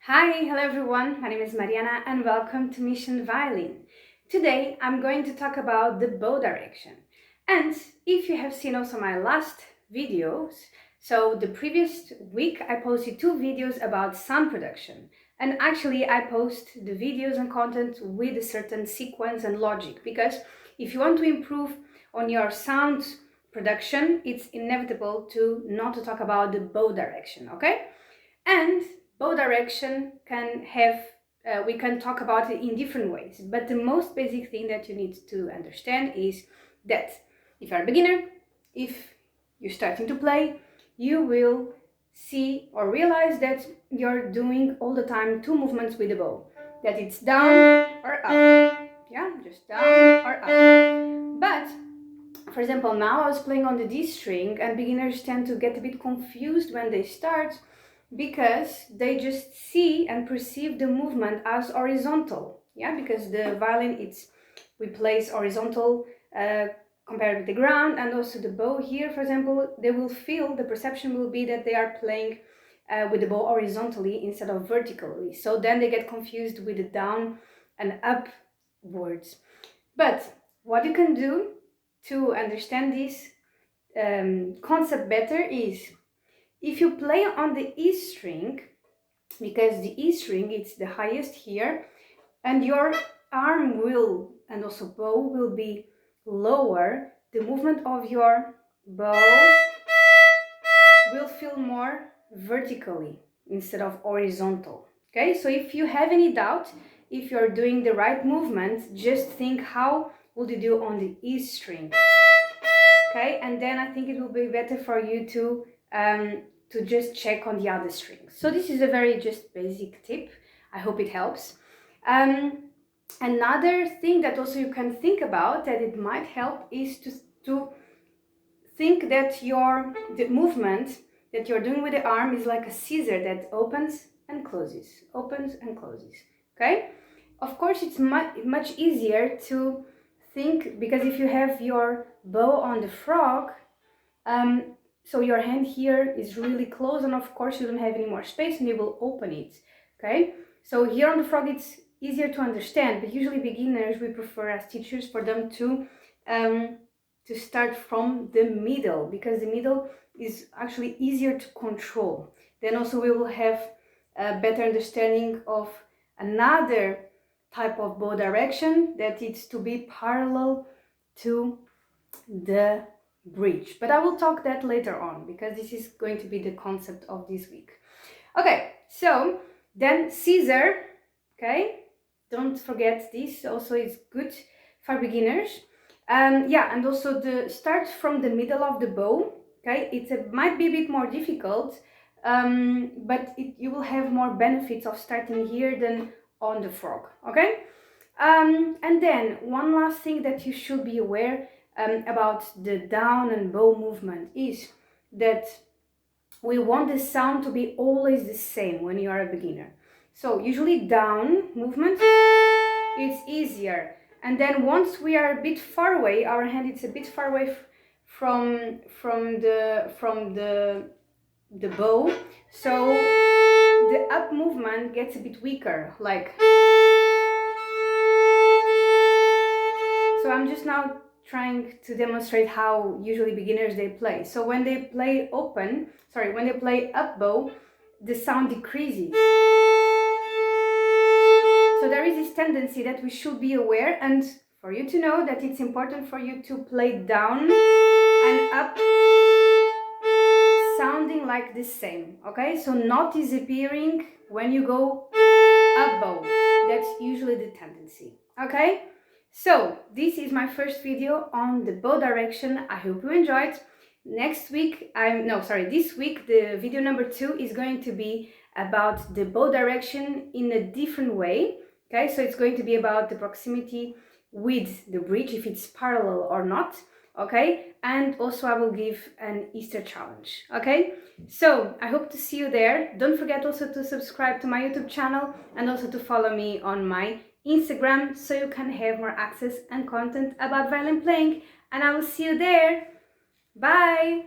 Hi, hello everyone, my name is Mariana and welcome to Mission Violin. Today I'm going to talk about the bow direction. And if you have seen also my last videos, so the previous week I posted 2 videos about sound production. And actually I post the videos and content with a certain sequence and logic, because if you want to improve on your sound production, it's inevitable to not to talk about the bow direction, okay? And bow direction can have, we can talk about it in different ways, but the most basic thing that you need to understand is that if you're a beginner, if you're starting to play, you will see or realize that you're doing all the time 2 movements with the bow, that it's down or up, yeah, just down or up. But for example, now I was playing on the D string, and beginners tend to get a bit confused when they start because they just see and perceive the movement as horizontal. Yeah, because the violin, we place horizontal compared with the ground, and also the bow here, for example, they will feel, the perception will be that they are playing with the bow horizontally instead of vertically. So then they get confused with the down and upwards. But what you can do to understand this concept better is if you play on the E string, because the E string is the highest here, and your arm will, and also bow will be lower, the movement of your bow will feel more vertically instead of horizontal. Okay, so if you have any doubt, if you're doing the right movement, just think how would you do on the E string. Okay, and then I think it will be better for you to just check on the other strings. So this is a very just basic tip. I hope it helps. Another thing that also you can think about that it might help is to think that the movement that you're doing with the arm is like a scissor that opens and closes, opens and closes. Okay, of course it's much easier to think, because if you have your bow on the frog, so your hand here is really close, and of course you don't have any more space and you will open it. Okay, so here on the frog it's easier to understand, but usually beginners, we prefer as teachers for them to start from the middle, because the middle is actually easier to control. Then also we will have a better understanding of another type of bow direction, that it's to be parallel to the bridge. But I will talk that later on, because this is going to be the concept of this week. Okay, so then scissor, okay, don't forget this, also is good for beginners. Yeah, and also the start from the middle of the bow. Okay, it might be a bit more difficult, but you will have more benefits of starting here than on the frog. Okay, and then one last thing that you should be aware about the down and bow movement is that we want the sound to be always the same when you are a beginner. So usually down movement, it's easier. And then once we are a bit far away, our hand is a bit far away from the bow, so the up movement gets a bit weaker, like. So I'm just now trying to demonstrate how usually beginners they play. So when they play when they play up bow, the sound decreases. So there is this tendency that we should be aware, and for you to know that it's important for you to play down and up sounding like the same, okay? So not disappearing when you go up bow. That's usually the tendency, okay? So this is my first video on the bow direction. I hope you enjoyed. This week the video number 2 is going to be about the bow direction in a different way. Okay, so it's going to be about the proximity with the bridge, if it's parallel or not. Okay, and also I will give an Easter challenge. Okay, so I hope to see you there. Don't forget also to subscribe to my YouTube channel and also to follow me on my Instagram, so you can have more access and content about violin playing, and I will see you there. Bye!